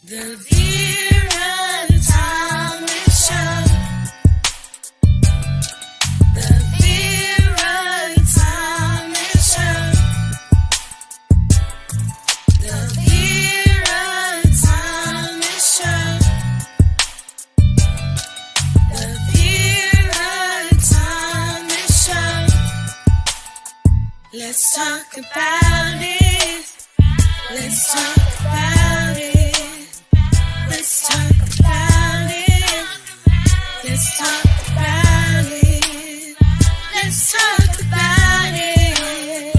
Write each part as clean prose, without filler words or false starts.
The Vera Thomas Show. The Vera Thomas Show. The Vera Thomas Show. The Vera Thomas Show. Let's talk about it. Let's talk about it. Let's talk about it. Let's talk about it. Let's talk about it.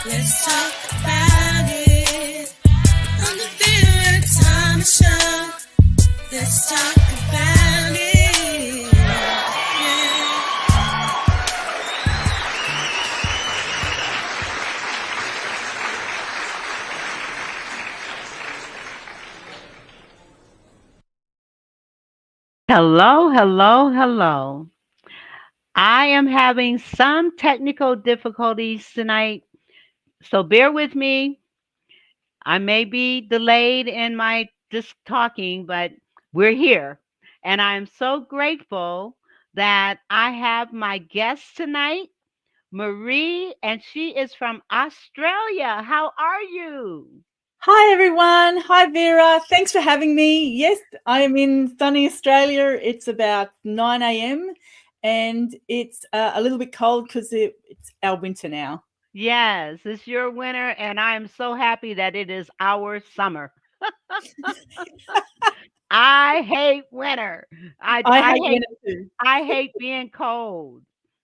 Let's talk about it. On the Vera Thomas Show. Let's talk about it. Yeah. Hello, hello, hello. I am having some technical difficulties tonight, so bear with me. I may be delayed in my just talking, but we're here. And I'm so grateful that I have my guest tonight, Maree, and she is from Australia. How are you? Hi, everyone. Hi, Vera. Thanks for having me. Yes, I am in sunny Australia. It's about 9 a.m. and it's a little bit cold because it's our winter now. Yes, it's your winter, and I am so happy that it is our summer. I hate winter. I I I hate hate winter too. I hate being cold,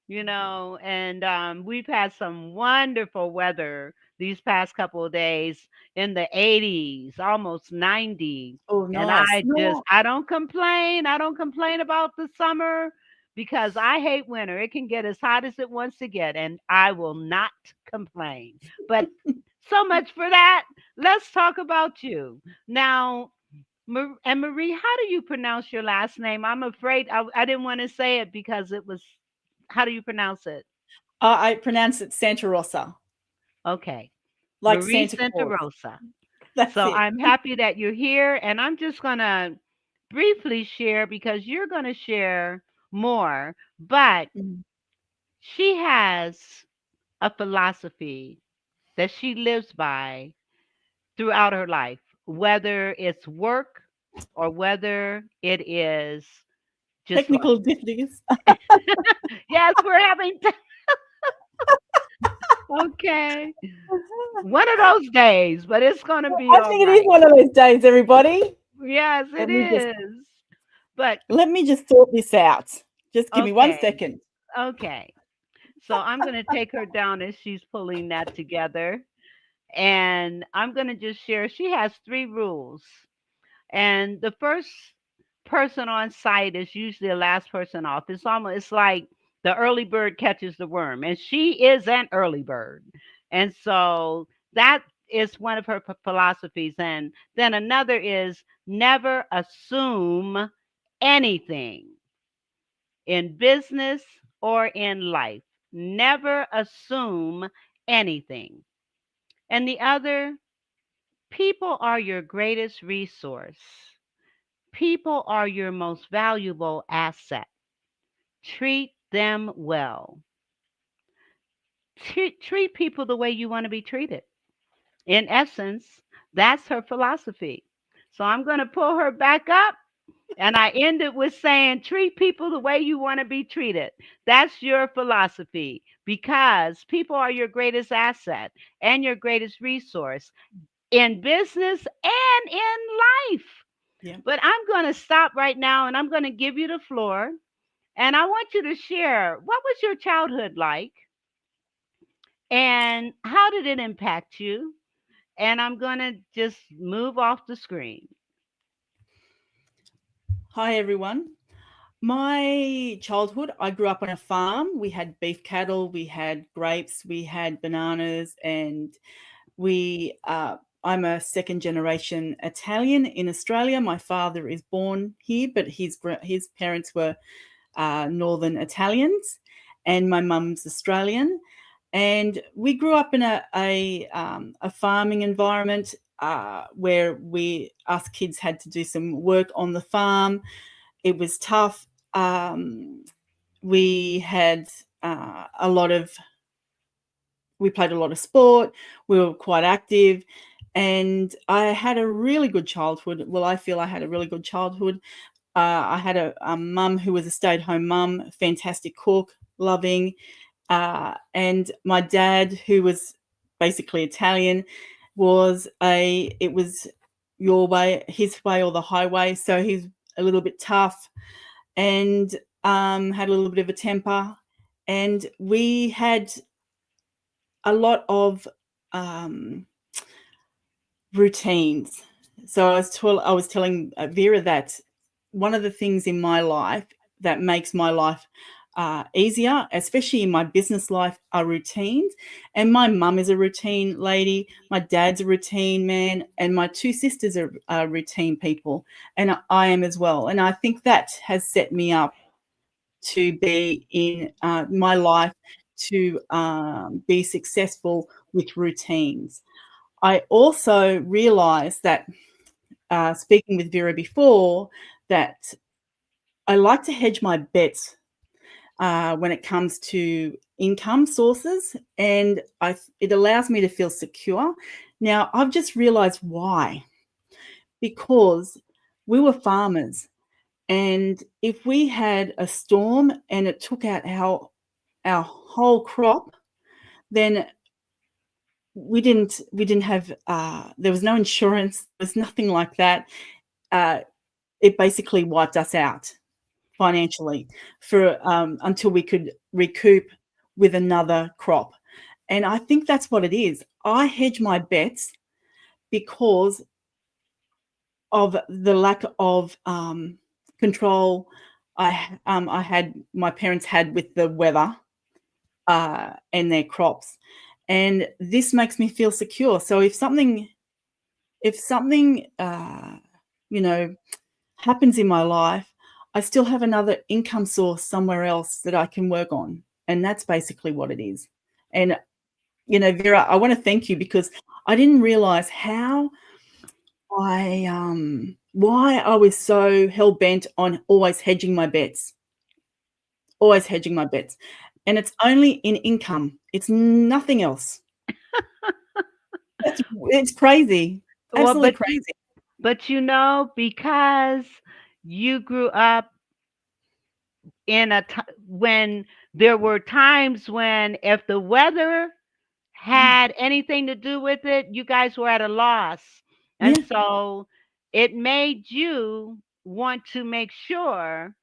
and we've had some wonderful weather these past couple of days in the 80s, almost 90. Oh, And nice. No, I don't complain. I don't complain about the summer because I hate winter. It can get as hot as it wants to get, and I will not complain. But so much for that. Let's talk about you. Now, and Maree, how do you pronounce your last name? I'm afraid I didn't want to say it because it was, how do you pronounce it? I pronounce it Santa Rosa, Okay. like Maree Santa Claus. Santarossa. That's So it. I'm happy that you're here. And I'm just going to briefly share because you're going to share more. But Mm. she has a philosophy that she lives by throughout her life, whether it's work or whether it is just life. Technical difficulties. Yes, we're having okay. One of those days, but it's gonna be I all think it is right. one of those days, everybody. Yes, it Let me just is. But let me just sort this out. Just give me one okay, second. okay. So I'm gonna take her down as she's pulling that together. And I'm gonna just share. She has three rules. And the first person on site is usually the last person off. It's like the early bird catches the worm, and she is an early bird. And so that is one of her philosophies. And then another is never assume anything in business or in life. Never assume anything. And the other, people are your greatest resource. People are your most valuable asset. Treat them well. Treat people the way you want to be treated. In essence, that's her philosophy. So I'm going to pull her back up. And I end it with saying, treat people the way you want to be treated. That's your philosophy because people are your greatest asset and your greatest resource in business and in life. Yeah. But I'm going to stop right now and I'm going to give you the floor. And I want you to share, what was your childhood like and how did it impact you? And I'm going to just move off the screen. Hi, everyone. My childhood, I grew up on a farm. We had beef cattle, we had grapes, we had bananas, and I'm a second generation Italian in Australia. My father is born here, but his parents were Northern Italians, and my mum's Australian. And we grew up in a farming environment. where us kids had to do some work on the farm. It was tough. We had we played a lot of sport. We were quite active, and I had a really good childhood. Well, I feel I had a really good childhood. I had a mum who was a stay-at-home mum, fantastic cook, loving, and my dad, who was basically Italian, it was your way, his way or the highway. So he's a little bit tough and had a little bit of a temper. And we had a lot of routines. So I was telling Vera that one of the things in my life that makes my life easier, especially in my business life, are routines. And my mum is a routine lady, my dad's a routine man, and my two sisters are routine people, and I am as well. And I think that has set me up to be in my life, to be successful with routines. I also realised that, speaking with Vera before, that I like to hedge my bets when it comes to income sources, and it allows me to feel secure. Now, I've just realised why. Because we were farmers, and if we had a storm and it took out our whole crop, then we didn't have there was no insurance, there was nothing like that. It basically wiped us out financially for until we could recoup with another crop. And I think that's what it is. I hedge my bets because of the lack of control my parents had with the weather and their crops, and this makes me feel secure. So if something happens in my life, I still have another income source somewhere else that I can work on, and that's basically what it is. And Vera, I want to thank you, because I didn't realize why I was so hell-bent on always hedging my bets. And it's only in income. It's nothing else. It's crazy. Absolutely crazy. But because you grew up in when there were times when, if the weather had anything to do with it, you guys were at a loss. And Yeah. so it made you want to make sure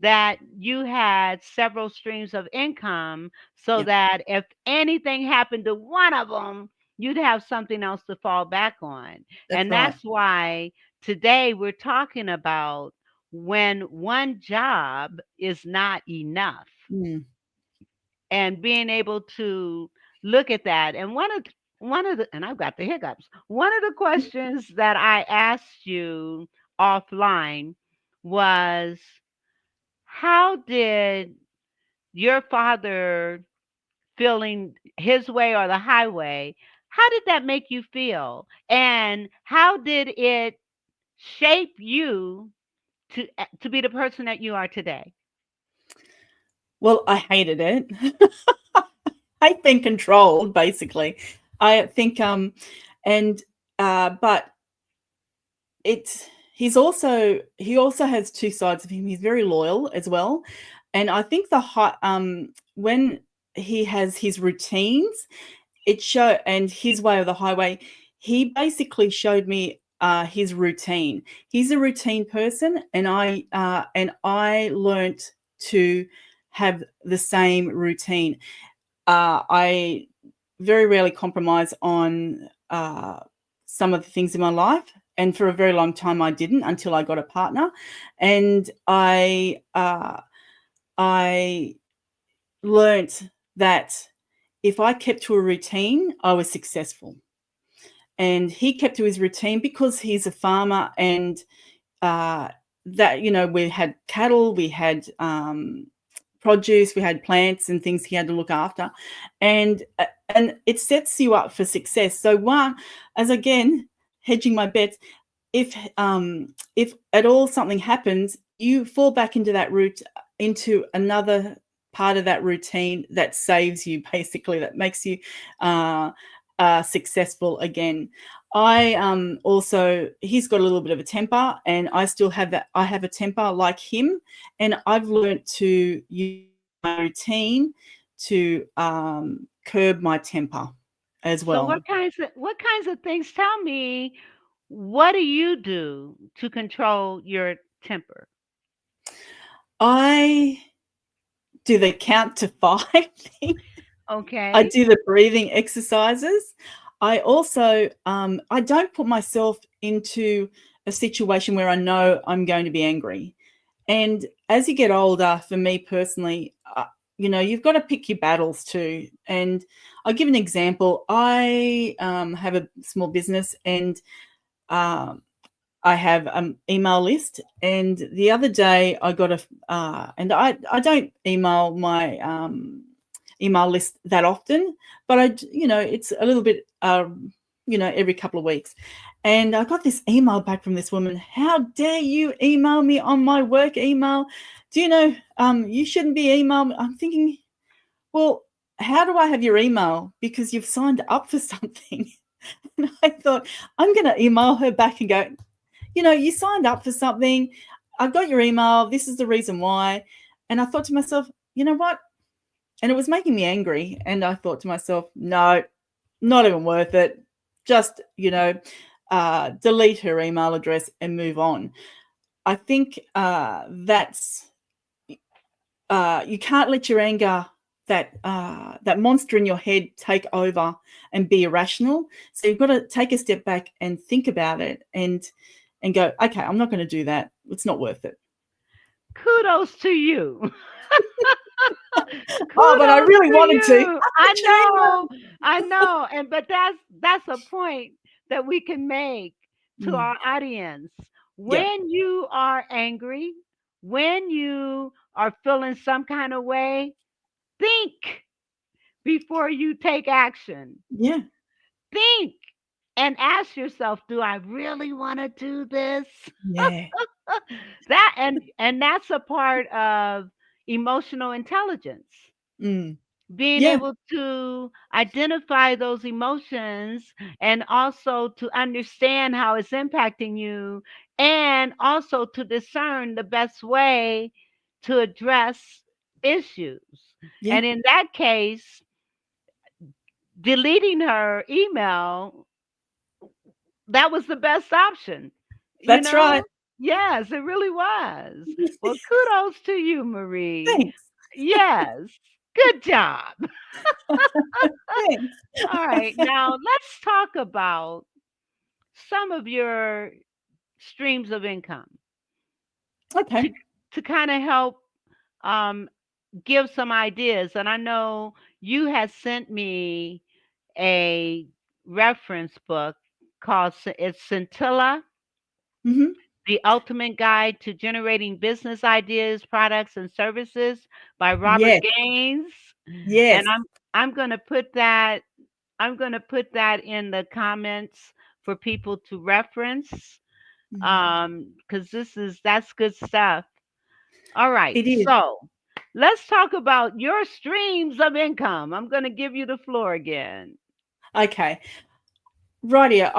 that you had several streams of income, so Yeah. that if anything happened to one of them, you'd have something else to fall back on. That's And right. that's why today we're talking about when one job is not enough, Mm. and being able to look at that. And one of the and I've got the hiccups. One of the questions that I asked you offline was, how did your father, feeling his way or the highway, how did that make you feel? And how did it shape you to be the person that you are today? Well, I hated it. I hate being controlled, basically. I think and but he also has two sides of him. He's very loyal as well. And I think when he has his routines, and his way of the highway, he basically showed me his routine. He's a routine person, and I learnt to have the same routine. I very rarely compromise on some of the things in my life, and for a very long time I didn't, until I got a partner, and I learnt that if I kept to a routine, I was successful. And he kept to his routine because he's a farmer, and we had cattle, we had produce, we had plants and things he had to look after, and it sets you up for success. So hedging my bets. If at all something happens, you fall back into that into another part of that routine that saves you, basically, that makes you successful again. I also, he's got a little bit of a temper, and I still have that. I have a temper like him, and I've learned to use my routine to curb my temper as So well. what kinds of things? Tell me, what do you do to control your temper? I do the count to 5 thing. I Okay. do the breathing exercises. I also I don't put myself into a situation where I know I'm going to be angry. And as you get older, for me personally, you've got to pick your battles too. And I'll give an example. I have a small business, and um, I have an email list. And the other day I got and I don't email my email list that often, but it's a little bit, every couple of weeks. And I got this email back from this woman. How dare you email me on my work email? Do you know, you shouldn't be emailing. I'm thinking, well, how do I have your email? Because you've signed up for something. And I thought, I'm going to email her back and go, you signed up for something. I've got your email. This is the reason why. And I thought to myself, you know what? And it was making me angry. And I thought to myself, no, not even worth it. Just, delete her email address and move on. I think that's, you can't let your anger, that monster in your head, take over and be irrational. So you've got to take a step back and think about it and go, okay, I'm not going to do that. It's not worth it. Kudos to you. Oh, but I Kudos really to wanted to. you. I know. And but that's a point that we can make to Mm, our audience. yeah, When you are angry, when you are feeling some kind of way, think before you take action. yeah, Think and ask yourself, do I really want to do this? yeah, And that's a part of emotional intelligence, mm, being yeah, able to identify those emotions and also to understand how it's impacting you, and also to discern the best way to address issues. yeah. And in that case, deleting her email, that was the best option, you That's right. know? Yes, it really was. Well, kudos to you, Maree. Thanks. Yes. Good job. Thanks. All right. Now let's talk about some of your streams of income to Okay. to kind of help um give some ideas. And I know you had sent me a reference book called it's Scintilla, Hmm. The Ultimate Guide to Generating Business Ideas, Products, and Services by Robert Yes. Gaines. And Yes. I'm going to put that in the comments for people to reference, Mm. because that's good stuff. All right. It is. So, let's talk about your streams of income. I'm going to give you the floor again. Okay. Rightio.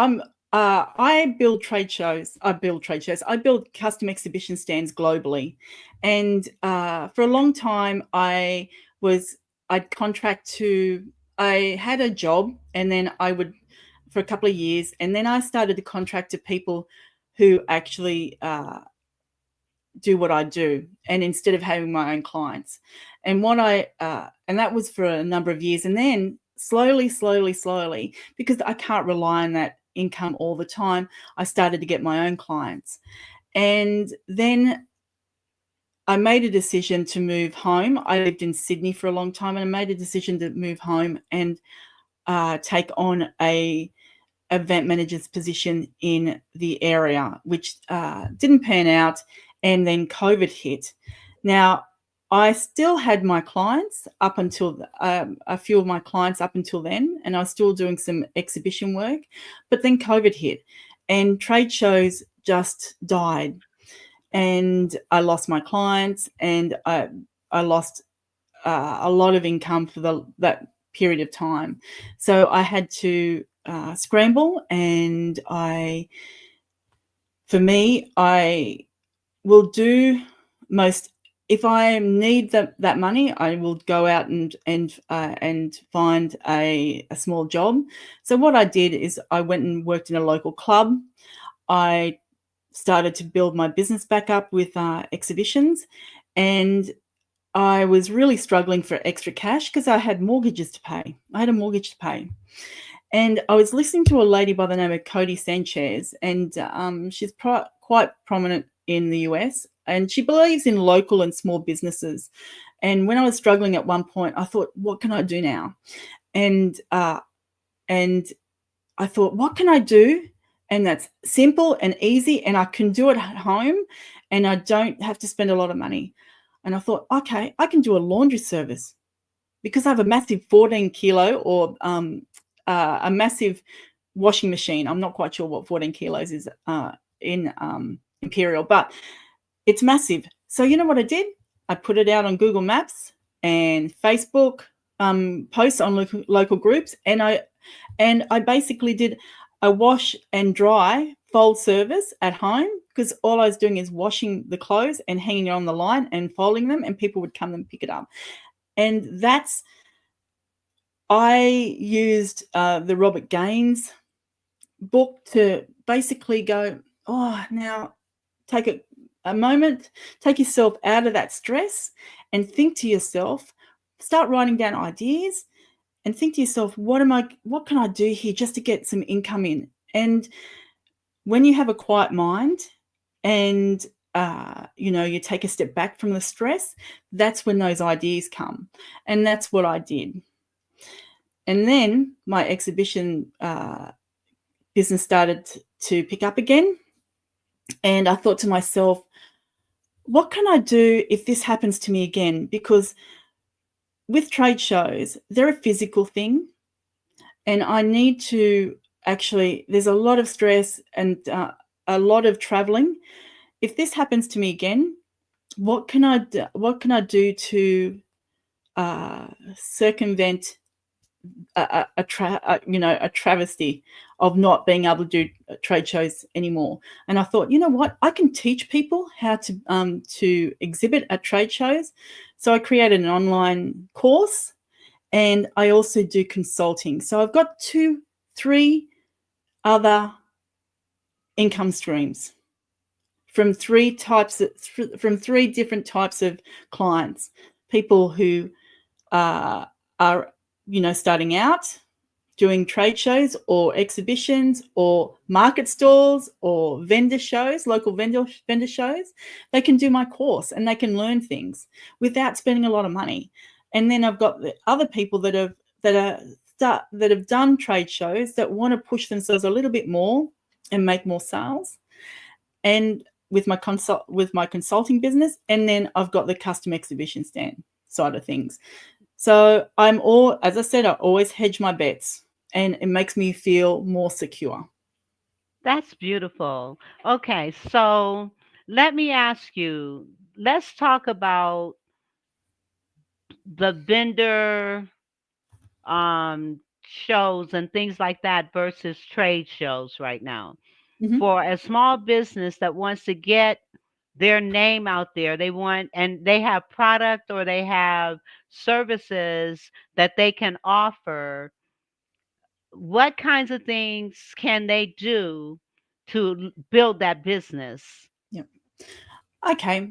I build trade shows. I build trade shows. I build custom exhibition stands globally. And for a long time, I'd contract to, I had a job, and then I would, for a couple of years, and then I started to contract to people who actually do what I do, and instead of having my own clients. And and that was for a number of years. And then slowly, because I can't rely on that income all the time, I started to get my own clients. And then I made a decision to move home. I lived in Sydney for a long time, and I made a decision to move home and take on a event manager's position in the area, which didn't pan out. And then COVID hit. Now, I still had my clients up until a few of my clients up until then, and I was still doing some exhibition work. But then COVID hit, and trade shows just died, and I lost my clients, and I lost a lot of income for that period of time. So I had to scramble, and I will do most. If I need that money, I will go out and find a small job. So what I did is I went and worked in a local club. I started to build my business back up with exhibitions, and I was really struggling for extra cash because I had mortgages to pay. I had a mortgage to pay. And I was listening to a lady by the name of Cody Sanchez, and she's quite prominent in the US, and she believes in local and small businesses. And when I was struggling at one point, I thought, what can I do now? And I thought, what can I do? And that's simple and easy, and I can do it at home, and I don't have to spend a lot of money. And I thought, okay, I can do a laundry service because I have a massive 14 kilo or a massive washing machine. I'm not quite sure what 14 kilos is in Imperial, but it's massive. So you know what I did? I put it out on Google Maps and Facebook posts on local groups, and I basically did a wash and dry fold service at home, because all I was doing is washing the clothes and hanging it on the line and folding them, and people would come and pick it up. And I used the Robert Gaines book to basically go, now take a moment, take yourself out of that stress and think to yourself, start writing down ideas and think to yourself, what can I do here just to get some income in? And when you have a quiet mind and you take a step back from the stress, that's when those ideas come. And that's what I did. And then my exhibition business started to pick up again. And I thought to myself, what can I do if this happens to me again? Because with trade shows, they're a physical thing. And I need to there's a lot of stress and a lot of traveling. If this happens to me again, what can I do to circumvent a travesty of not being able to do trade shows anymore? And I thought, you know what, I can teach people how to exhibit at trade shows. So I created an online course, and I also do consulting. So I've got 3 other income streams from 3 different types of clients. People who are starting out doing trade shows or exhibitions or market stalls or vendor shows, local vendor shows. They can do my course and they can learn things without spending a lot of money. And then I've got the other people that have done trade shows that want to push themselves a little bit more and make more sales, and with my consulting business. And then I've got the custom exhibition stand side of things. So as I said, I always hedge my bets, and it makes me feel more secure. That's beautiful. Okay, so let me ask you, let's talk about the vendor shows and things like that versus trade shows right now. Mm-hmm. For a small business that wants to get their name out there, and they have product or they have services that they can offer, what kinds of things can they do to build that business? Yeah. Okay.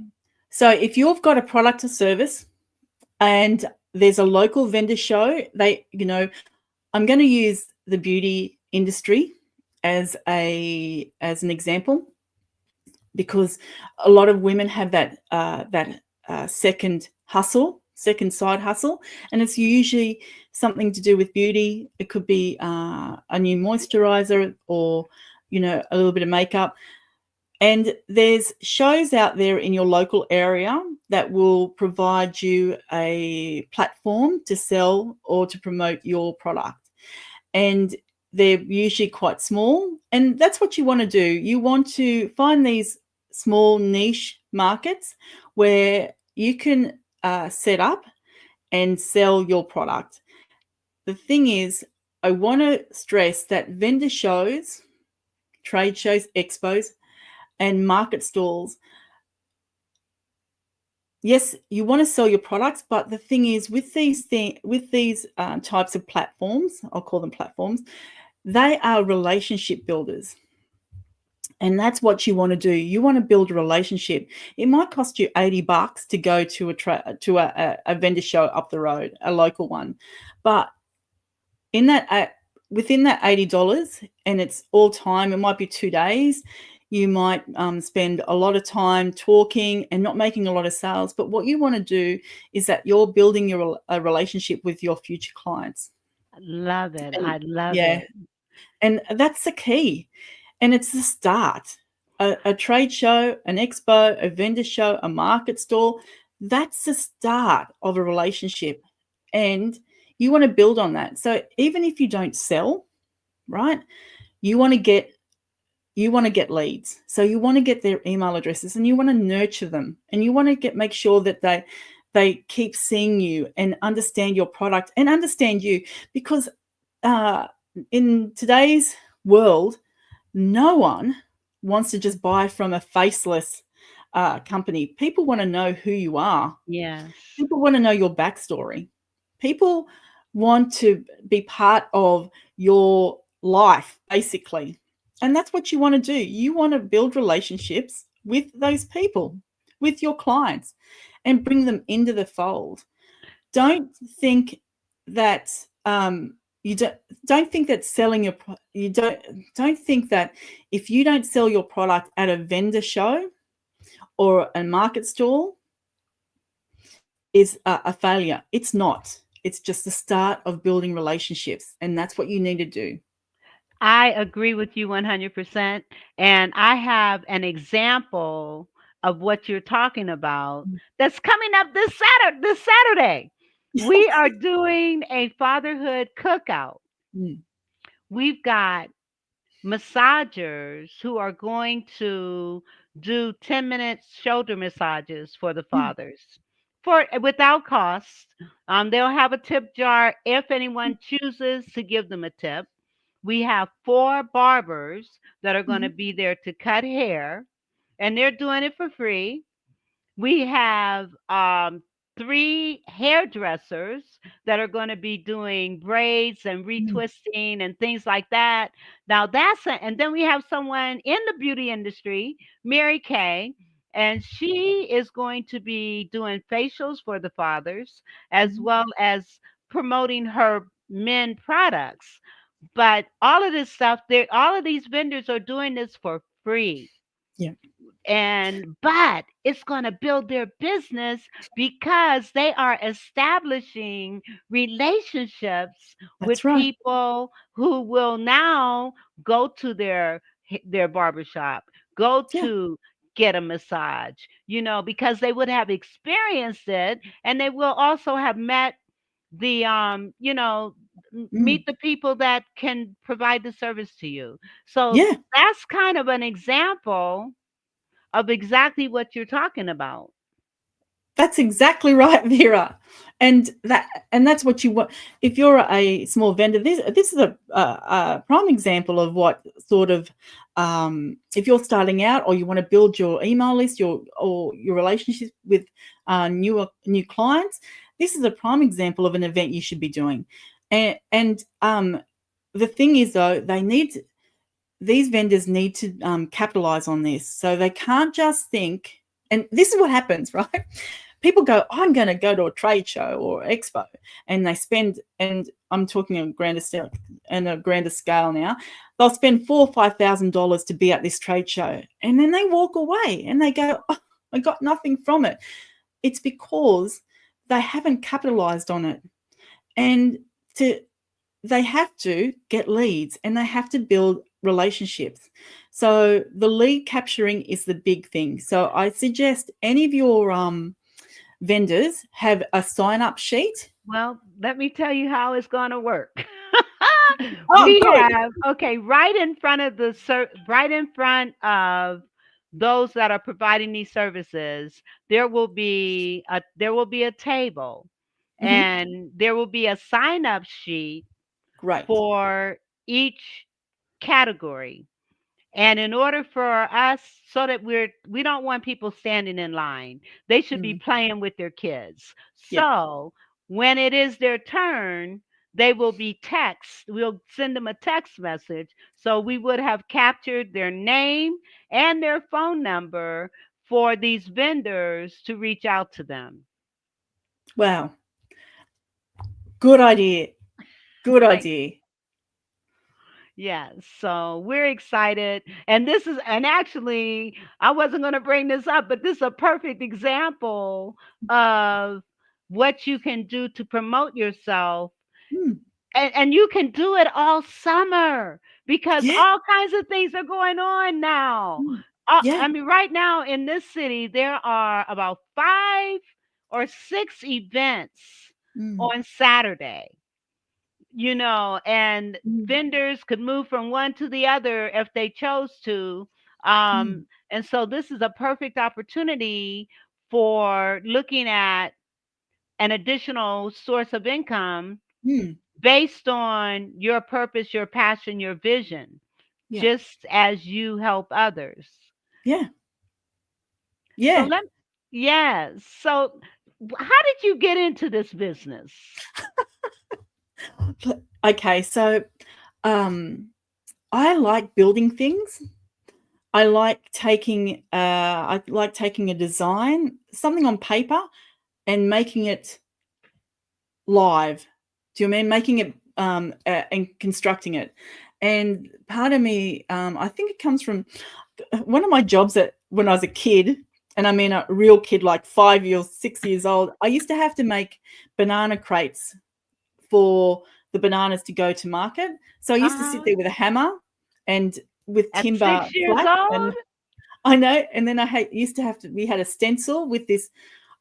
So if you've got a product or service and there's a local vendor show, I'm going to use the beauty industry as an example, because a lot of women have that second side hustle, and it's usually something to do with beauty. It could be a new moisturizer or a little bit of makeup. And there's shows out there in your local area that will provide you a platform to sell or to promote your product. And they're usually quite small, and that's what you want to do. You want to find these small niche markets where you can set up and sell your product. The thing is, I want to stress that vendor shows, trade shows, expos, and market stalls, yes, you want to sell your products, but the thing is, with these types of platforms, I'll call them platforms, they are relationship builders. And that's what you want to do. You want to build a relationship. It might cost you $80 to go to a vendor show up the road, a local one, but in that within that $80, and it's all time, it might be 2 days. You might spend a lot of time talking and not making a lot of sales. But what you want to do is that you're building a relationship with your future clients. Love it. And I love yeah, it. and that's the key. And it's the start. A trade show, an expo, a vendor show, a market stall, that's the start of a relationship. And you want to build on that. So even if you don't sell, right, you want to get leads. So you want to get their email addresses and you want to nurture them, and you want to make sure that they keep seeing you and understand your product and understand you, because in today's world, no one wants to just buy from a faceless company. People want to know who you are. Yes. People want to know your backstory. People want to be part of your life, basically. And that's what you want to do. You want to build relationships with those people, with your clients, and bring them into the fold. Don't think that you don't think that selling you don't think that if you don't sell your product at a vendor show or a market stall is a failure. It's not. It's just the start of building relationships, and that's what you need to do. I agree with you 100%. And I have an example of what you're talking about that's coming up this Saturday. We are doing a fatherhood cookout. Mm, We've got massagers who are going to do 10-minute shoulder massages for the mm, fathers for without cost. They'll have a tip jar if anyone chooses to give them a tip. We have 4 barbers that are going to mhm, be there to cut hair, and they're doing it for free. We have 3 hairdressers that are going to be doing braids and mm, retwisting and things like that. Now and then we have someone in the beauty industry, Mary Kay, and she is going to be doing facials for the fathers as mhm. well as promoting her men products. But all of this stuff, all of these vendors are doing this for free. Yeah, But it's going to build their business because they are establishing relationships with that's right. people who will now go to their barbershop, go Yeah. to get a massage, because they would have experienced it, and they will also have met the Mm, meet the people that can provide the service to you. So yeah. that's kind of an example of exactly what you're talking about. That's exactly right, Vera. And that's what you want. If you're a small vendor, this is a prime example of what sort of if you're starting out or you want to build your email list, your relationships with new clients. This is a prime example of an event you should be doing. And the thing is, though, these vendors need to capitalize on this. So they can't just think, and this is what happens, right? People go, I'm going to go to a trade show or expo, and they spend, and I'm talking on a grander scale now, they'll spend $4,000 or $5,000 to be at this trade show, and then they walk away and they go, oh, I got nothing from it. It's because they haven't capitalized on it, and they have to get leads and they have to build relationships. So the lead capturing is the big thing. So I suggest any of your vendors have a sign up sheet. Well, let me tell you how it's going to work. Oh, We good. have, okay, right in front of those that are providing these services, there will be a table, Hmm. and there will be a sign up sheet Great. for each category. And in order for us, so that we don't want people standing in line, they should be Mm. playing with their kids. Yeah. So when it is their turn, they will be text. We'll send them a text message. So we would have captured their name and their phone number for these vendors to reach out to them. Wow. Good idea. Good Thank idea. Yes, so we're excited. And actually, I wasn't going to bring this up, but this is a perfect example of what you can do to promote yourself. Mm. And you can do it all summer because Yeah. all kinds of things are going on now. Mm. Yeah. I mean, right now in this city, there are about 5 or 6 events Mm. on Saturday, and Mm. vendors could move from one to the other if they chose to. Mm. And so this is a perfect opportunity for looking at an additional source of income Mm. based on your purpose, your passion, your vision, Yeah. just as you help others. Yeah. So Yeah. let Yes. So how did you get into this business? Okay. So, um, I like building things. I like taking a design, something on paper, and making it live. Do you mean making it and constructing it? And part of me, I think it comes from one of my jobs at when I was a kid, and I mean a real kid, like 5 years, 6 years old. I used to have to make banana crates for the bananas to go to market. So I used to sit Uh-huh. there with a hammer and with At timber 6 years flat, old? and I know. And then used to have to, we had a stencil with this,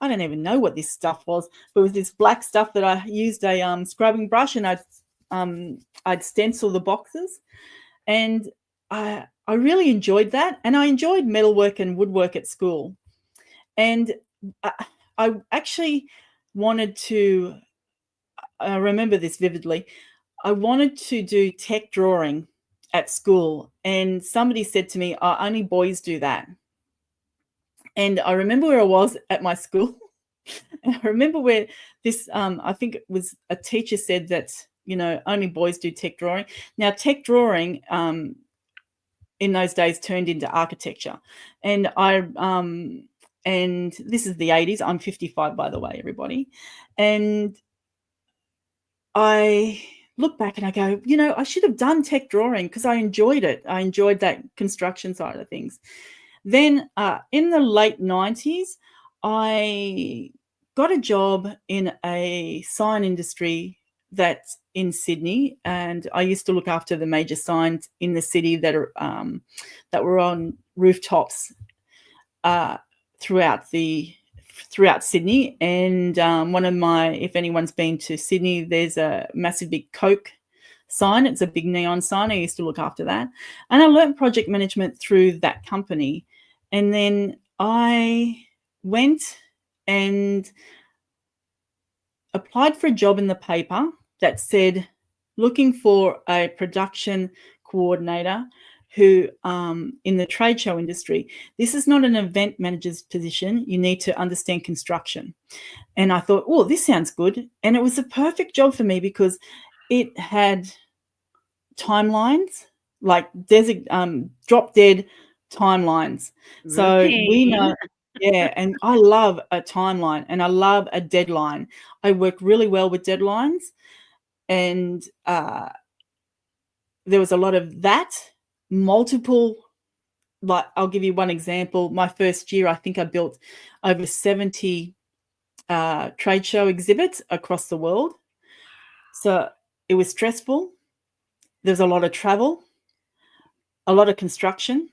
I don't even know what this stuff was, but with this black stuff that I used a scrubbing brush, and I'd stencil the boxes. And I really enjoyed that. And I enjoyed metalwork and woodwork at school. And I, I actually wanted to, I remember this vividly. I wanted to do tech drawing at school. And somebody said to me, oh, only boys do that. And I remember where I was at my school. And I remember where this, I think it was a teacher said that, only boys do tech drawing. Now, tech drawing in those days turned into architecture. And and this is the 80s. I'm 55, by the way, everybody. And I look back and I go, I should have done tech drawing because I enjoyed it. I enjoyed that construction side of things. Then in the late 90s, I got a job in a sign industry that's in Sydney, and I used to look after the major signs in the city that were on rooftops uh, throughout Sydney. And if anyone's been to Sydney, there's a massive big Coke sign. It's a big neon sign. I used to look after that, and I learned project management through that company. And then I went and applied for a job in the paper that said looking for a production coordinator who in the trade show industry. This is not an event manager's position. You need to understand construction. And I thought, oh, this sounds good. And it was a perfect job for me because it had timelines, like drop dead timelines. So we Routine. know, yeah, and I love a timeline and I love a deadline. I work really well with deadlines, and there was a lot of that, multiple. Like, I'll give you one example. My first year, I think I built over 70 trade show exhibits across the world. So it was stressful. There's a lot of travel, a lot of construction,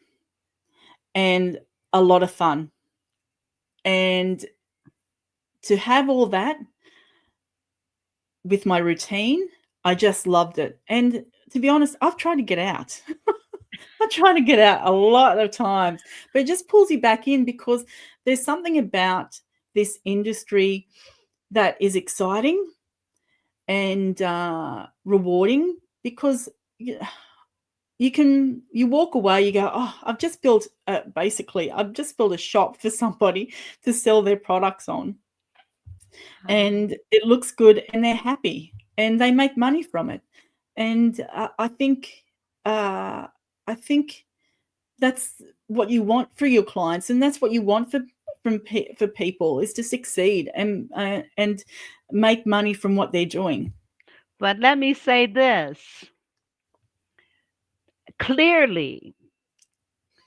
and a lot of fun. And to have all that with my routine, I just loved it. And to be honest, I've tried to get out. I try to get out a lot of times, but it just pulls you back in because there's something about this industry that is exciting and rewarding because you walk away, you go, oh, I've just built a shop for somebody to sell their products on, and it looks good, and they're happy, and they make money from it, and I think that's what you want for your clients, and that's what you want for people is to succeed and make money from what they're doing. But let me say this clearly.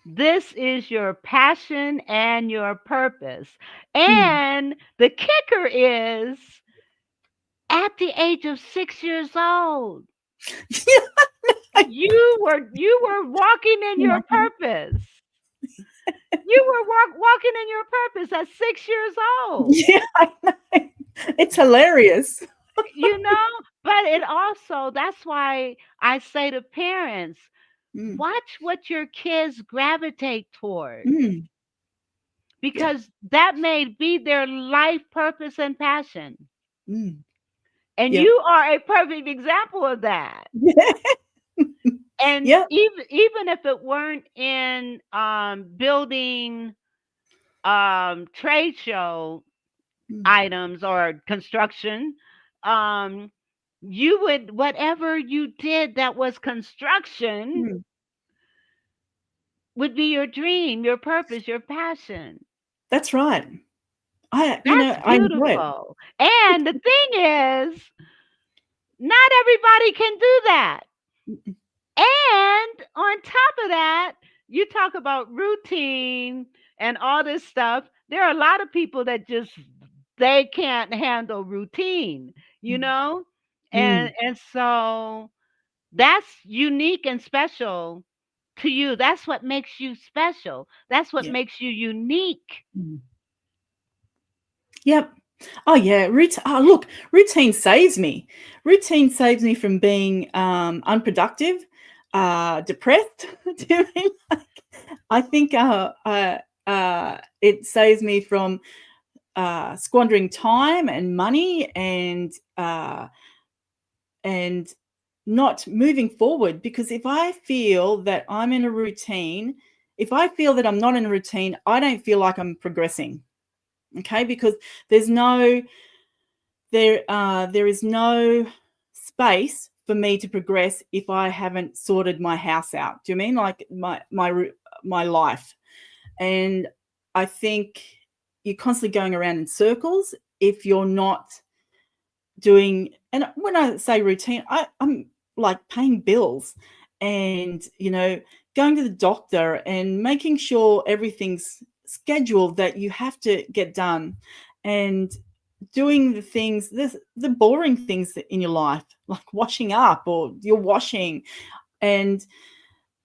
This is your passion and your purpose. Mm. And the kicker is at the age of 6 years old, you were walking in your purpose. You were walking in your purpose at 6 years old. Yeah, I know. It's hilarious. You know, but it also, that's why I say to parents, Mm. watch what your kids gravitate toward, Mm. Yeah. because that may be their life purpose and passion. Mm. And Yep. you are a perfect example of that. And Yep. even if it weren't in building trade show Mm. items or construction, you would, whatever you did that was construction Mm. would be your dream, your purpose, your passion. That's right. I That's enjoy it. beautiful. And the thing is, not everybody can do that. Mm. And on top of that, you talk about routine and all this stuff. There are a lot of people that just they can't handle routine, you Mm. know? Mm. And so that's unique and special to you. That's what makes you special. That's what Yeah. makes you unique. Mm. Yep. Oh yeah, look, routine saves me. Routine saves me from being unproductive, depressed. Do you mean? I think it saves me from squandering time and money and not moving forward. Because if I feel that I'm in a routine, if I feel that I'm not in a routine, I don't feel like I'm progressing. Okay, because there's no there is no space for me to progress if I haven't sorted my house out. Do you mean like my life? And I think you're constantly going around in circles if you're not doing. And when I say routine, I'm like paying bills and going to the doctor and making sure everything's scheduled that you have to get done, and doing the things, the boring things in your life, like washing up or you're washing, and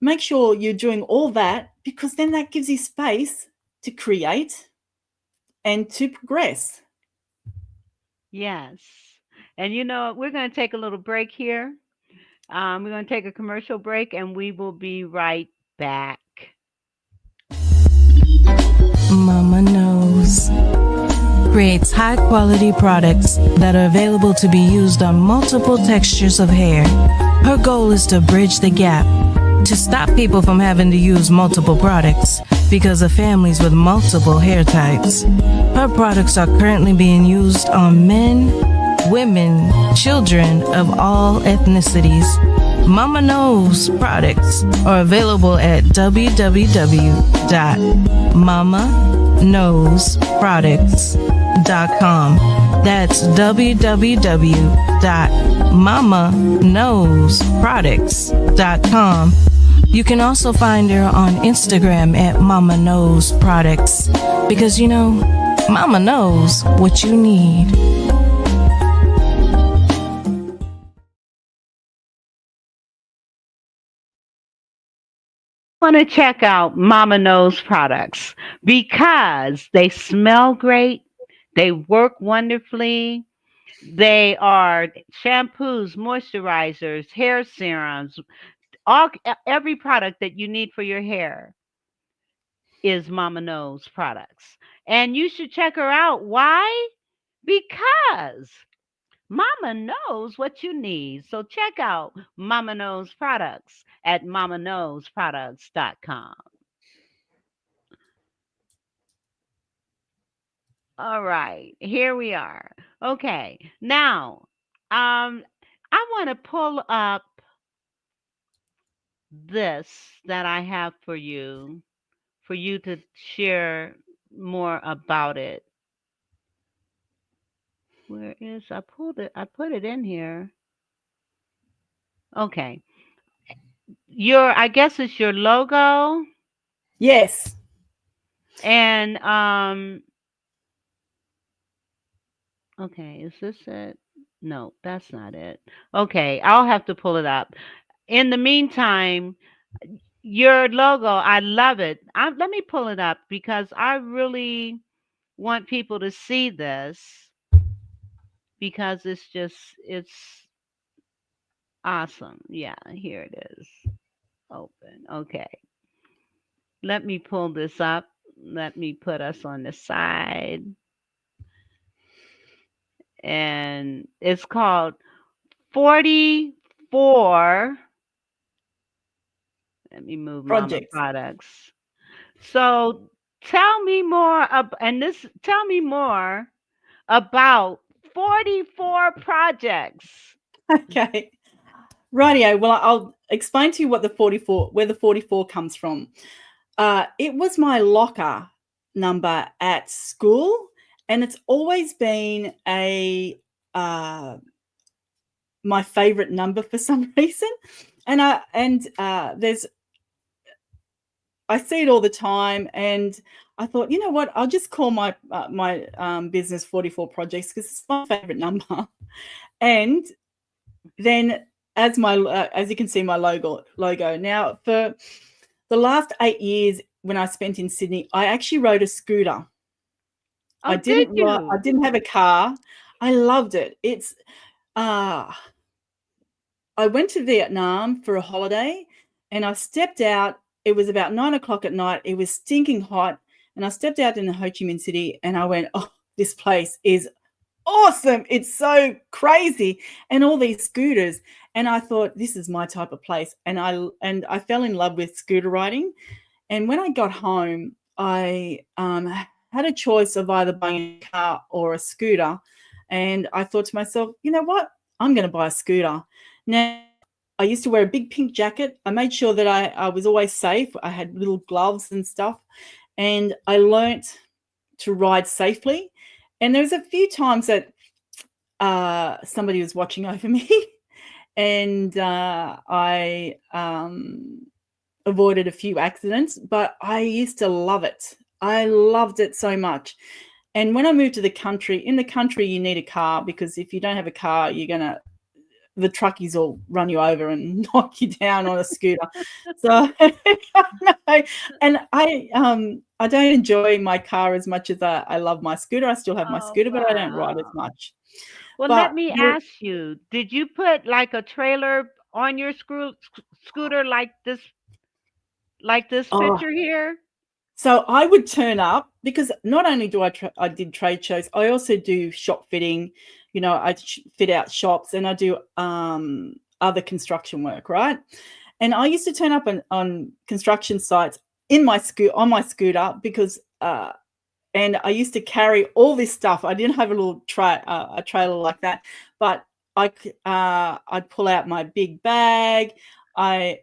make sure you're doing all that, because then that gives you space to create and to progress. Yes. And we're going to take a little break here. We're going to take a commercial break and we will be right back. Mama Knows creates high quality products that are available to be used on multiple textures of hair. Her goal is to bridge the gap to stop people from having to use multiple products because of families with multiple hair types. Her products are currently being used on men, women, children of all ethnicities. Mama Knows products are available at www.mamaknowsproducts.com. That's www.mamaknowsproducts.com. You can also find her on Instagram at Mama Knows Products, because Mama knows what you need. Want to check out Mama Knows products because they smell great, they work wonderfully, They are shampoos, moisturizers, hair serums, every product that you need for your hair is Mama Knows products. And you should check her out. Why? Because Mama knows what you need. So check out Mama Knows products at mamaknowsproducts.com. All right, here we are. Okay, now I want to pull up this that I have for you to share more about it. Where is I pulled it? I put it in here. Okay, your I guess it's your logo, Yes. and okay, is this it? No, that's not it. Okay, I'll have to pull it up. In the meantime, your logo, I love it. Let me pull it up because I really want people to see this because it's awesome. Yeah, here it is. Open. Okay. Let me pull this up. Let me put us on the side. And it's called 44. Let me move Mama Projects. Products. So tell me more tell me more about 44 projects. Okay. Rightio. Well, I'll explain to you what where the 44 comes from. It was my locker number at school, and it's always been my favorite number for some reason. And I see it all the time, and I thought, you know what, I'll just call my business 44 Projects because it's my favorite number. And then as you can see my logo now, for the last 8 years when I spent in Sydney, I actually rode a scooter. Oh, did I you? didn't have a car. I loved it. It's I went to Vietnam for a holiday, and I stepped out. It was about 9 o'clock at night. It was stinking hot. And I stepped out in the Ho Chi Minh City, and I went, oh, this place is awesome. It's so crazy. And all these scooters. And I thought, this is my type of place. And I fell in love with scooter riding. And when I got home, I had a choice of either buying a car or a scooter. And I thought to myself, you know what? I'm going to buy a scooter. Now, I used to wear a big pink jacket. I made sure that I was always safe. I had little gloves and stuff. And I learnt to ride safely. And there was a few times that somebody was watching over me, and I avoided a few accidents, but I used to love it. I loved it so much. And when I moved to the country, you need a car, because if you don't have a car, the truckies will run you over and knock you down on a scooter. So no, and I don't enjoy my car as much as I love my scooter. I still have my Oh, scooter, but I don't ride as wow. much. Well, let But me ask you, did you put like a trailer on your scooter like this oh, picture here? so I would turn up, because not only do I did trade shows, I also do shop fitting. I fit out shops, and I do other construction work, right? And I used to turn up on construction sites on my scooter, because and I used to carry all this stuff. I didn't have a little a trailer like that, but I'd pull out my big bag. I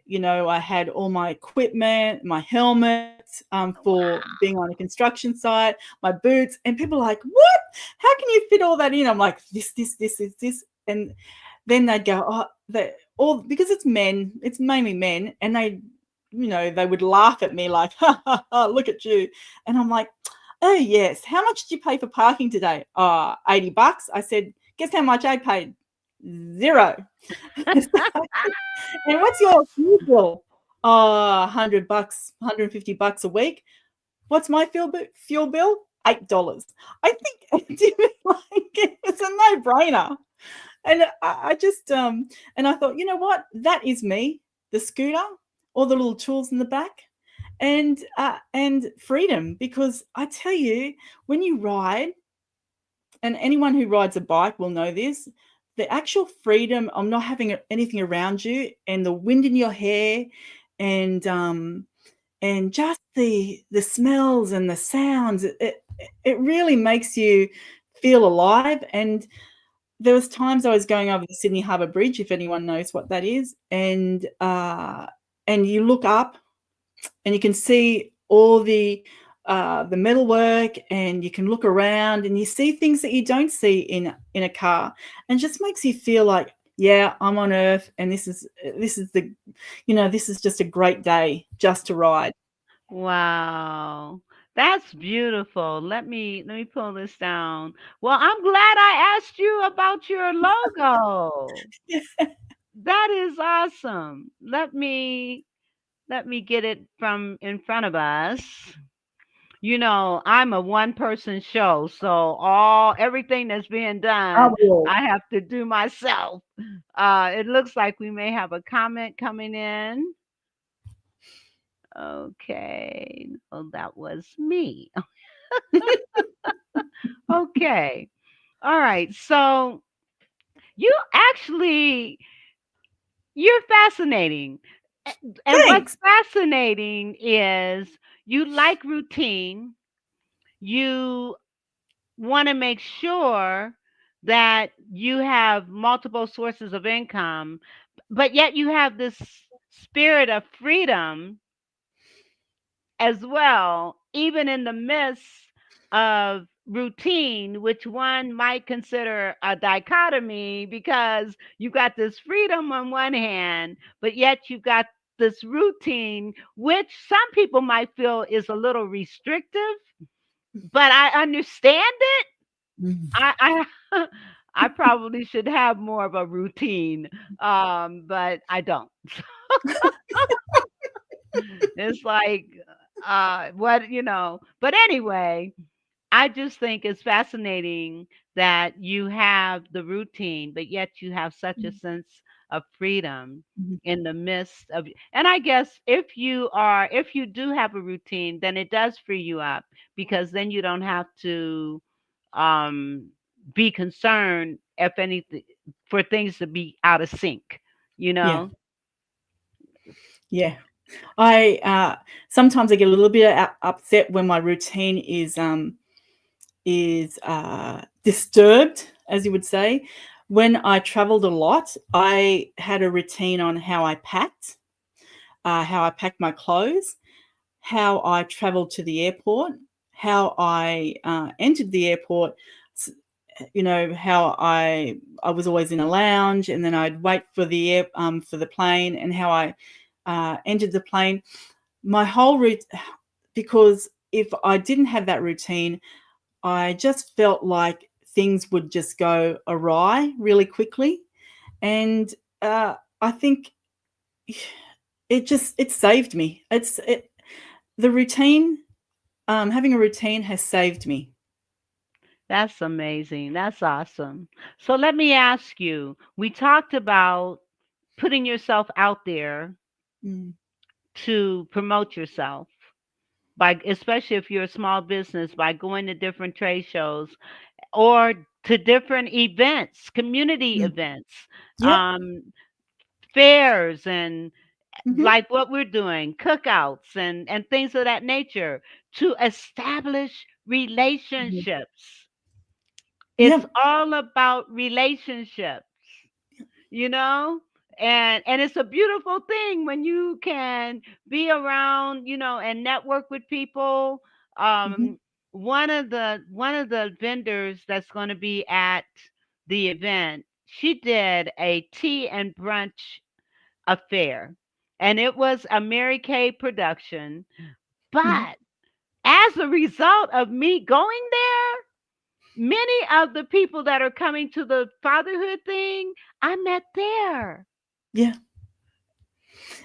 had all my equipment, my helmet, for being on a construction site, my boots, and people are like, "What? How can you fit all that in?" I'm like, "This, and then they'd go, "Oh, they all," because it's men, it's mainly men, and they would laugh at me like, "Ha ha ha! Look at you," and I'm like, "Oh yes, how much did you pay for parking today?" $80. I said, "Guess how much I paid?" Zero. And what's your fuel bill? $100, $150 a week. What's my fuel bill? $8. I think it's a no-brainer. And I just and I thought, you know what? That is me, the scooter, all the little tools in the back, and freedom. Because I tell you, when you ride, and anyone who rides a bike will know this, the actual freedom of not having anything around you, and the wind in your hair, and just the smells and the sounds, it really makes you feel alive. And there was times I was going over the Sydney Harbour Bridge, if anyone knows what that is, and you look up and you can see all the metalwork, and you can look around and you see things that you don't see in a car, and just makes you feel like, yeah, I'm on Earth, and this is the, this is just a great day just to ride. Wow. That's beautiful. Let me pull this down. Well, I'm glad I asked you about your logo. That is awesome. Let me get it from in front of us. I'm a one person show, so everything that's being done, Oh, well. I have to do myself. It looks like we may have a comment coming in. Okay. Oh, that was me. Okay. All right. So you actually you're fascinating. And what's Thanks. fascinating is you like routine. You want to make sure that you have multiple sources of income, but yet you have this spirit of freedom as well, even in the midst of routine, which one might consider a dichotomy because you got this freedom on one hand, but yet you got this routine, which some people might feel is a little restrictive, but I understand it. Mhm. I I probably should have more of a routine, but I don't. It's like, but anyway, I just think it's fascinating that you have the routine, but yet you have such a sense of freedom Mhm. in the midst of, and I guess if you do have a routine, then it does free you up because then you don't have to um be concerned if anything for things to be out of sync, you Yeah, know? yeah. I sometimes I get a little bit upset when my routine is disturbed, as you would say. When I traveled a lot, I had a routine on how I packed my clothes, how I traveled to the airport, how I entered the airport. How I was always in a lounge, and then I'd wait for the plane, and how I entered the plane. My whole route, because if I didn't have that routine, I just felt like things would just go awry really quickly. And I think it saved me. The routine, having a routine has saved me. That's amazing. That's awesome. So let me ask you, we talked about putting yourself out there Mm. to promote yourself by, especially if you're a small business, by going to different trade shows or to different events, community Mm. events, Yep. um, fairs, and Hmm. like what we're doing, cookouts and things of that nature to establish relationships. It's Yep. all about relationships, you know? And it's a beautiful thing when you can be around, and network with people. Hmm. Um one of the vendors that's going to be at the event, she did a tea and brunch affair. And it was a Mary Kay production. Hmm. But as a result of me going there, many of the people that are coming to the fatherhood thing, I met there. Yeah.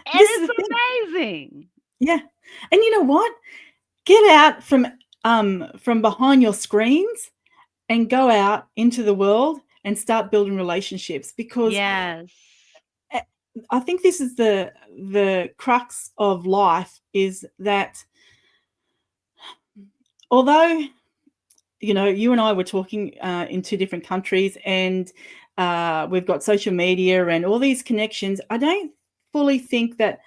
And This is it's the thing. amazing. Yeah. And you know what? Get out from from behind your screens and go out into the world and start building relationships, because Yes. I think this is the crux of life, is that although, you and I were talking in two different countries, and we've got social media and all these connections, I don't fully think that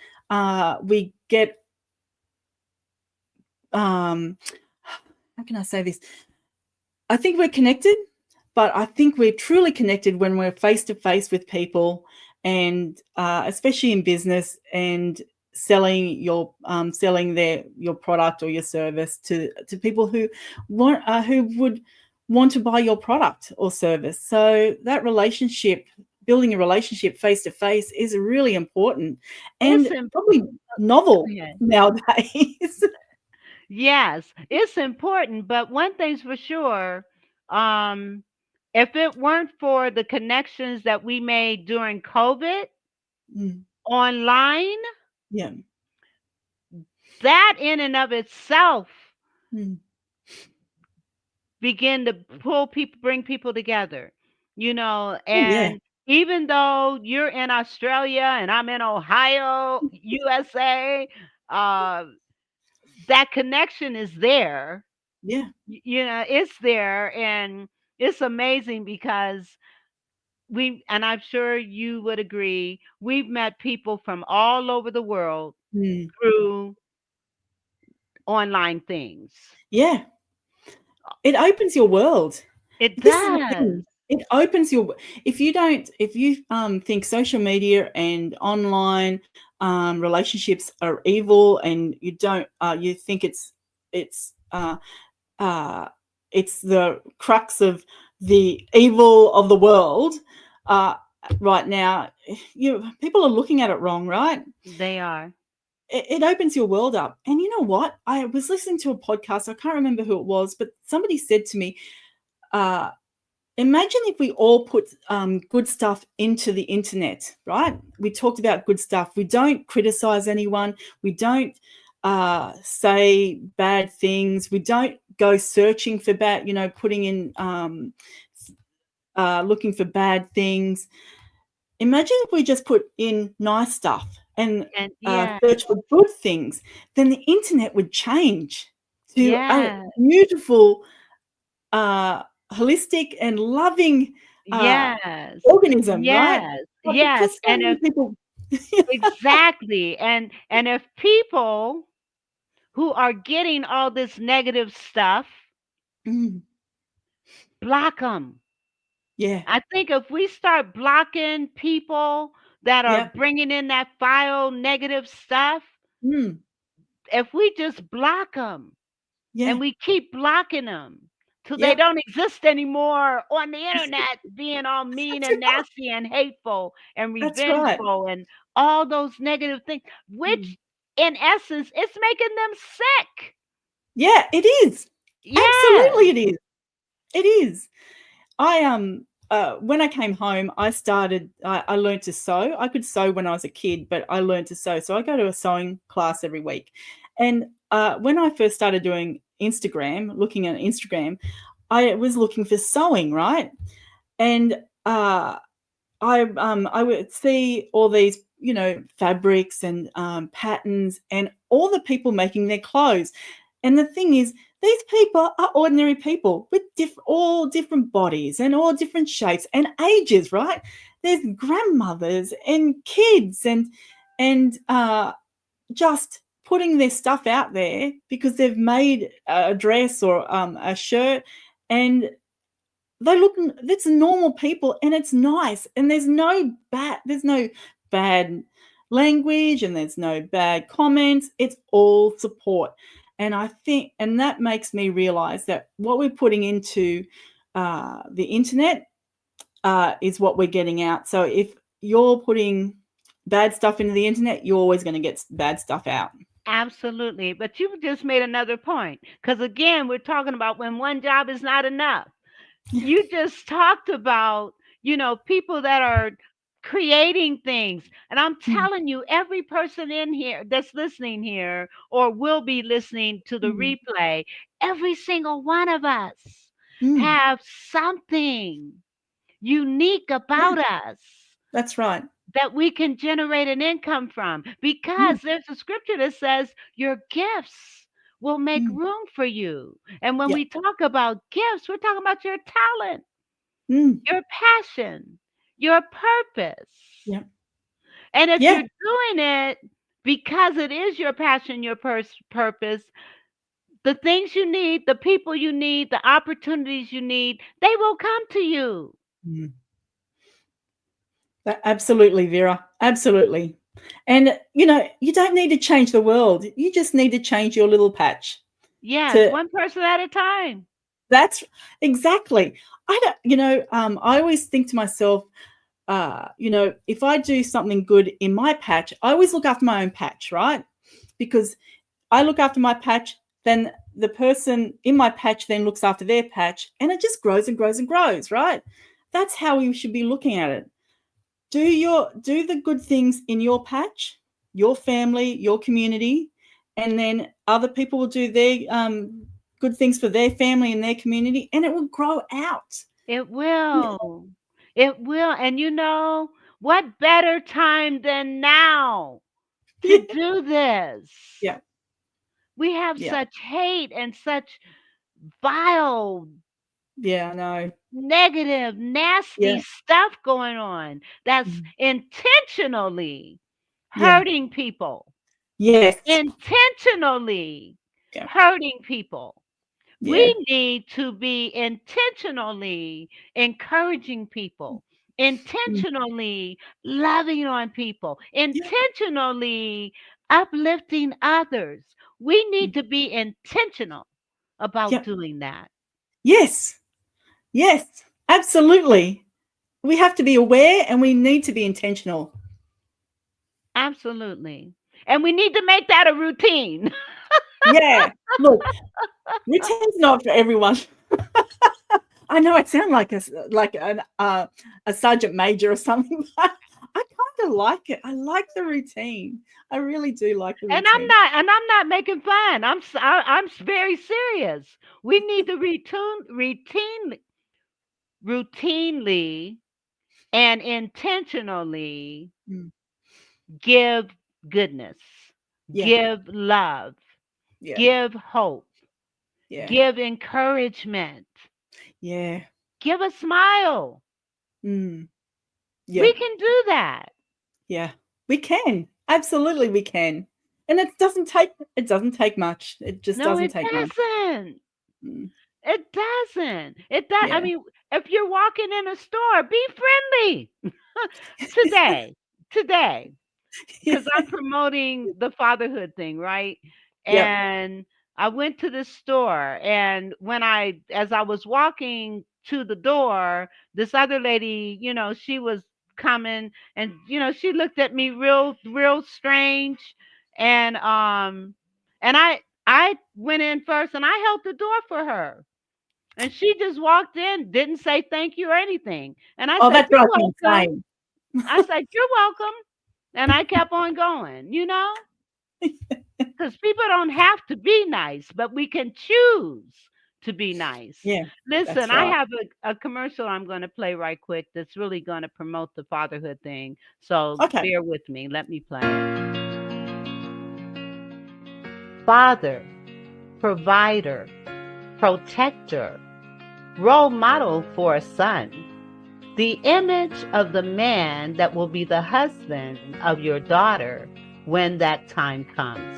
we get, how can I say this? I think we're connected, but I think we're truly connected when we're face to face with people, and especially in business, and selling your product or your service to people who would want to buy your product or service. So that relationship, building a relationship face to face, is really important, It's and probably novel important. nowadays. Yes, it's important, but one thing's for sure, um, if it weren't for the connections that we made during COVID Mm, online, yeah. that in and of itself Mm. begin to bring people together, Oh, yeah. and even though you're in Australia and I'm in Ohio, USA, uh, that connection is there. Yeah. It's there, and it's amazing because and I'm sure you would agree, we've met people from all over the world Mm. through online things. Yeah. It opens your world. It This is the does. thing. It opens your, if you think social media and online relationships are evil, and you don't you think it's uh it's the crux of the evil of the world uh right now, people are looking at it wrong, right? They are. It opens your world up. And you know what? I was listening to a podcast. I can't remember who it was, but somebody said to me, uh, imagine if we all put good stuff into the internet, right? We talked about good stuff. We don't criticize anyone. We don't say bad things. We don't go searching for bad, putting in, looking for bad things. Imagine if we just put in nice stuff and And yeah, search for good things, then the internet would change to a yeah, beautiful, holistic and loving yes, organism, right? yes, But yes. because so And many if people, exactly, and if people who are getting all this negative stuff, mm, block them. yeah, I think if we start blocking people that are yeah, bringing in that file negative stuff, mm, if we just block them and yeah, we keep blocking them till they yep, don't exist anymore on the internet, being all mean and nasty and hateful and that's right. revengeful and all those negative things, Mm. which in essence, it's making them sick. Yeah, it is. Yes. Absolutely, it is. It is. I when I came home, I learned to sew. I could sew when I was a kid, but I learned to sew. So I go to a sewing class every week. And when I first started doing Instagram, looking at Instagram, I was looking for sewing, right? And I would see all these, fabrics and patterns, and all the people making their clothes. And the thing is, these people are ordinary people with all different bodies and all different shapes and ages, right? There's grandmothers and kids, and just putting their stuff out there because they've made a dress or a shirt, and they look, that's normal people, and it's nice, and there's no bad language, and there's no bad comments. It's all support. And I think, and that makes me realize that what we're putting into the internet is what we're getting out. So if you're putting bad stuff into the internet, you're always going to get bad stuff out. Absolutely. But you just made another point. Because again, we're talking about when one job is not enough. You just talked about, people that are creating things. And I'm telling you, every person in here that's listening here or will be listening to the Mm. replay, every single one of us Mm. have something unique Yeah, about us that's right. that we can generate an income from, Mm. because there's a scripture that says your gifts will make Mm. room for you. And when Yeah. we talk about gifts, we're talking about your talent, Mm. your passion, your purpose. Yeah. And if Yeah. you're doing it because it is your passion, your purpose, the things you need, the people you need, the opportunities you need, they will come to you. Mm. Absolutely, Vera. Absolutely. And you don't need to change the world. You just need to change your little patch. Yes, To one person at a time. That's exactly. I don't. I always think to myself, if I do something good in my patch, I always look after my own patch, right? Because I look after my patch, then the person in my patch then looks after their patch, and it just grows and grows and grows, right? That's how we should be looking at it. Do the good things in your patch, your family, your community, and then other people will do their good things for their family and their community, and it will grow out. It Yeah. will. It will. And what better time than now to do this? Yeah. We have Yeah. such hate and such vile, Yeah. I know. negative, nasty Yeah. stuff going on that's Mm. intentionally Yeah. hurting people, Yes. intentionally Yeah. hurting people. Yeah. We need to be intentionally encouraging people, Mm. intentionally loving on people, Yeah. intentionally uplifting others. We Mm. need to be intentional about Yeah. doing that. Yes. Yes. Absolutely. We have to be aware, and we need to be intentional. Absolutely. And we need to make that a routine. Yeah. Look, routine's not for everyone. I know I sound like a sergeant major or something, but I kind of like it. I like the routine. I really do like the And routine. I'm not making fun. I'm very serious. We need to routinely and intentionally Mm. give goodness, Yeah. give love, Yeah. give hope, Yeah. give encouragement, Yeah. give a smile. Mm. Yeah. We can do that. Yeah. We can. Absolutely we can. And it doesn't take much. It just No, doesn't it take much. doesn't. Mm. It doesn't. It does. I Yeah. mean, if you're walking in a store, be friendly today. Today. Yeah. Because I'm promoting the fatherhood thing, right? Yep. And I went to the store, and as I was walking to the door, this other lady, she was coming, and she looked at me real strange, and I went in first, and I held the door for her, and she just walked in, didn't say thank you or anything, and I Oh, said, that "You're drives me welcome." insane. I said, "You're welcome." And I kept on going, because people don't have to be nice, but we can choose to be nice. Yeah, Listen, that's I right. have a commercial I'm going to play right quick that's really going to promote the fatherhood thing. So Okay. bear with me. Let me play it. Father, provider, protector, role model for a son. The image of the man that will be the husband of your daughter when that time comes.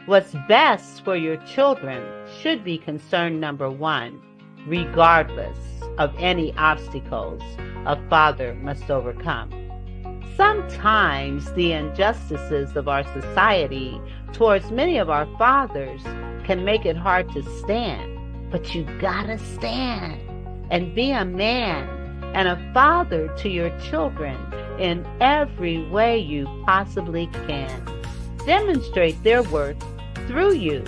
What's best for your children should be concern number one, regardless of any obstacles a father must overcome. Sometimes the injustices of our society towards many of our fathers can make it hard to stand, but you gotta stand and be a man and a father to your children in every way you possibly can. Demonstrate their worth through you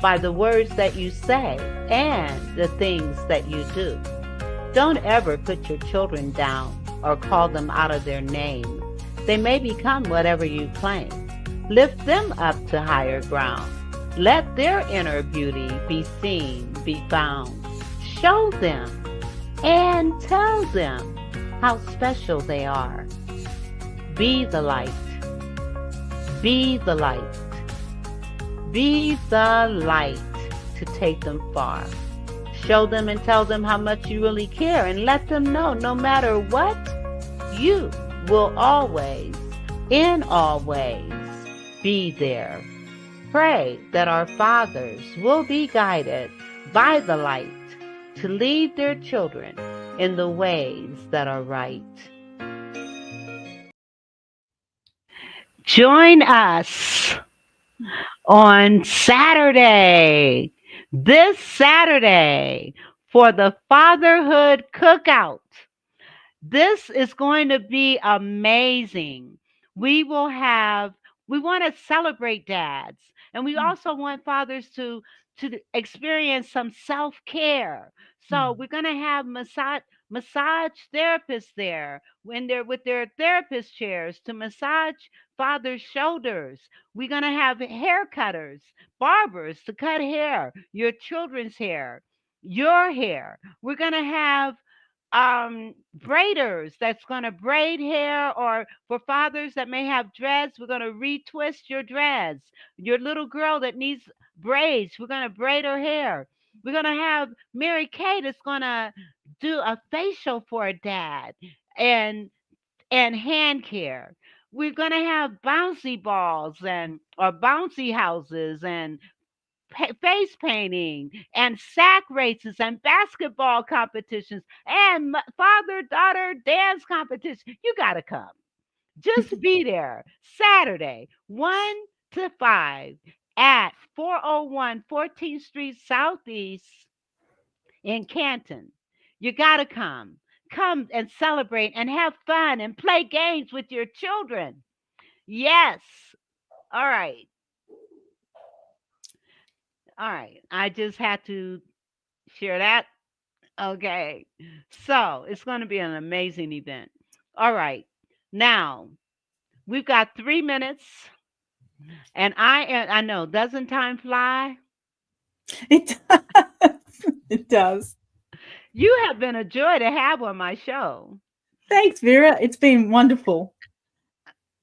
by the words that you say and the things that you do. Don't ever put your children down or call them out of their name. They may become whatever you claim. Lift them up to higher ground. Let their inner beauty be seen, be found. Show them and tell them how special they are. Be the light. Be the light. Be the light to take them far. Show them and tell them how much you really care, and let them know no matter what, you will always, in all ways, be there. Pray that our fathers will be guided by the light to lead their children in the ways that are right. Join us on Saturday, this Saturday, for the Fatherhood Cookout. This is going to be amazing. We want to celebrate dads, and we also want fathers to experience some self-care. So we're going to have massage therapists there when they're with their therapist chairs to massage father's shoulders. We're going to have hair cutters, barbers to cut hair, your children's hair, your hair. We're going to have braiders that's going to braid hair, or for fathers that may have dreads, we're going to retwist your dreads. Your little girl that needs braids, we're going to braid her hair. We're going to have Mary Kay that's going to do a facial for a dad, and hand care. We're going to have bouncy balls or bouncy houses, and face painting, and sack races, and basketball competitions, and father-daughter dance competition. You got to come. Just be there Saturday, 1 to 5 at 401 14th Street Southeast in Canton. You got to come. Come and celebrate and have fun and play games with your children. Yes. All right. All right. I just had to share that. Okay. So it's going to be an amazing event. All right. Now we've got 3 minutes, and I know, doesn't time fly? It does. It does. You have been a joy to have on my show. Thanks, Vera. It's been wonderful.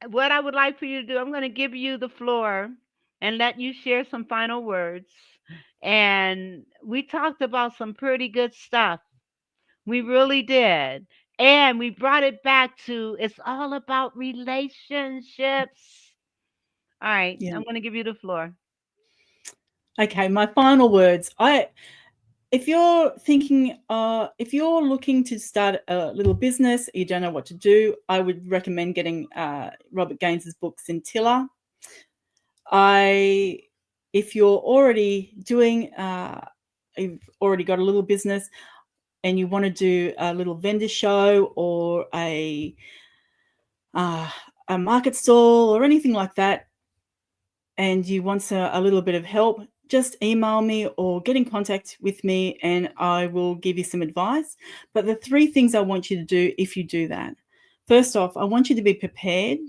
What I would like for you to do, I'm going to give you the floor and let you share some final words. And we talked about some pretty good stuff. We really did. And we brought it back to it's all about relationships. All right. Yeah. I'm going to give you the floor. Okay, my final words. If you're thinking, if you're looking to start a little business, you don't know what to do, I would recommend getting Robert Gaines's book, Scintilla. If you're already doing, you've already got a little business and you want to do a little vendor show or a market stall or anything like that, and you want a little bit of help, just email me or get in contact with me and I will give you some advice. But the 3 things I want you to do if you do that: first off, I want you to be prepared,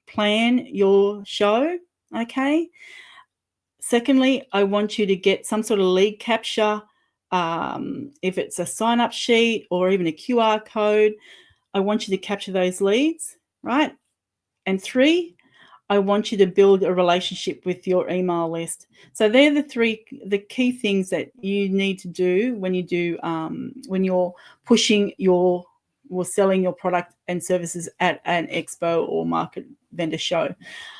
plan your show, okay? Secondly, I want you to get some sort of lead capture, if it's a sign-up sheet or even a QR code. I want you to capture those leads, right? And 3, I want you to build a relationship with your email list. So they're the key things that you need to do when you're pushing or selling your product and services at an expo or market vendor show.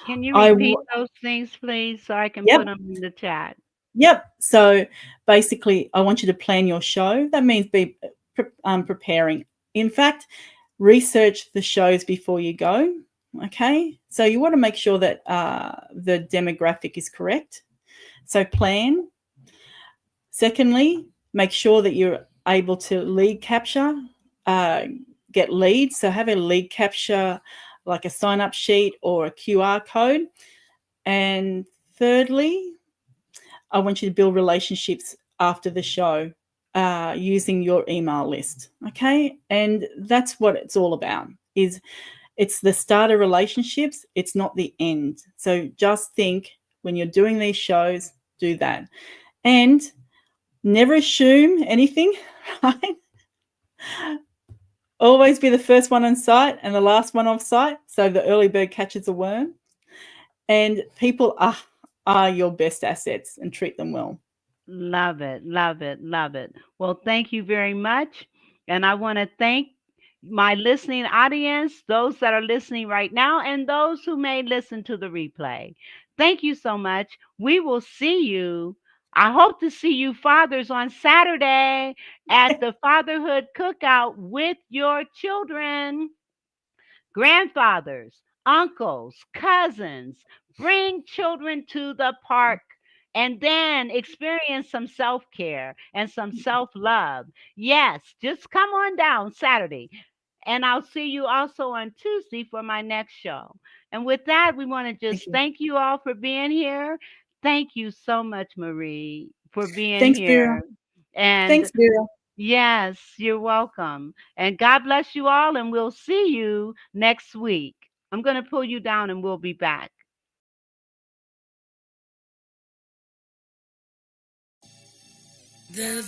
Can you repeat those things, please, so I can put them in the chat? Yep. So basically, I want you to plan your show. That means be preparing. In fact, research the shows before you go. Okay, so you want to make sure that the demographic is correct. So plan. Secondly, make sure that you're able to lead capture, get leads. So have a lead capture like a sign-up sheet or a QR code. And thirdly, I want you to build relationships after the show. using your email list. Okay, and that's what it's all about. It's the start of relationships. It's not the end. So just think when you're doing these shows, do that, and never assume anything. Right? Always be the first one on site and the last one off site. So the early bird catches a worm. And people are your best assets, and treat them well. Love it, love it, love it. Well, thank you very much. And I want to thank my listening audience, those that are listening right now, and those who may listen to the replay. Thank you so much. We will see you. I hope to see you, fathers, on Saturday at the Fatherhood Cookout with your children. Grandfathers, uncles, cousins, bring children to the park and then experience some self care and some self love. Yes, just come on down Saturday. And I'll see you also on Tuesday for my next show. And with that, we want to Thank just you. thank you all for being here. Thank you so much, Maree, for being Thanks, Vera. here. And Thanks, Vera. yes, you're welcome. And God bless you all, and we'll see you next week. I'm going to pull you down and we'll be back. The